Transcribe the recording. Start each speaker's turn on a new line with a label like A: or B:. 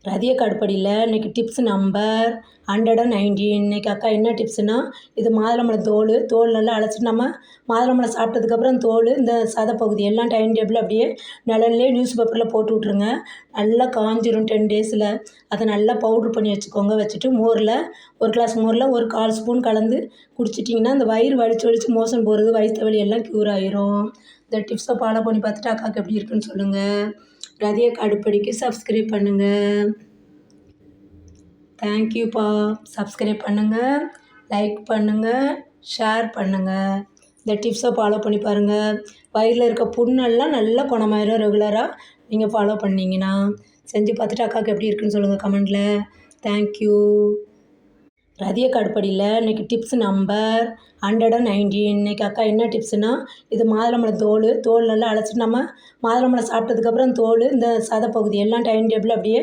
A: ரதிய கடுப்படியில் இன்றைக்கி tips number 119. இன்றைக்கி அக்கா என்ன டிப்ஸ்னால், இது மாதுளம்பழம் தோல் நல்லா அலசிட்டு நம்ம மாதுளம்பழம் சாப்பிட்டதுக்கப்புறம் தோல் இந்த சதைப்பகுதி எல்லாம் டைம் டேபிள் அப்படியே நிழல்லே நியூஸ் பேப்பரில் போட்டு விட்ருங்க. நல்லா காஞ்சிரும் 10 டேஸில். அதை நல்லா பவுட்ரு பண்ணி வச்சுக்கோங்க. வச்சுட்டு மோரில் 1 கிளாஸ் மோரில் ஒரு 1/4 ஸ்பூன் கலந்து குடிச்சிட்டிங்கன்னா அந்த வயிறு வலிச்சு மோஷன் போகிறது, வயிற்று வலி எல்லாம் க்யூர் ஆயிரும். இந்த டிப்ஸை ஃபாலோ பண்ணி பார்த்துட்டு அக்காவுக்கு எப்படி இருக்குன்னு சொல்லுங்கள். ரதிய கடுப்படிக்கு சப்ஸ்கிரைப் பண்ணுங்கள். தேங்க்யூப்பா. சப்ஸ்கிரைப் பண்ணுங்கள், லைக் பண்ணுங்கள், ஷேர் பண்ணுங்கள். இந்த டிப்ஸை ஃபாலோ பண்ணி பாருங்கள். வயிறில் இருக்க புண்ணெல்லாம் நல்லா குணமாயிரும். ரெகுலராக நீங்கள் ஃபாலோ பண்ணிங்கன்னா செஞ்சு பார்த்துட்டு அக்காவுக்கு எப்படி இருக்குன்னு சொல்லுங்கள் கமெண்டில். தேங்க்யூ. ரதிய கடுப்படியில் இன்றைக்கி டிப்ஸ் நம்பர் 119. இன்றைக்கி அக்கா என்ன டிப்ஸ்னால், இது மாதுளம்பழம் தோல் நல்லா அலசிட்டு நம்ம மாதுளம்பழம் சாப்பிட்டதுக்கப்புறம் தோல் இந்த சதைப்பகுதி எல்லாம் டைம் டேபிள் அப்படியே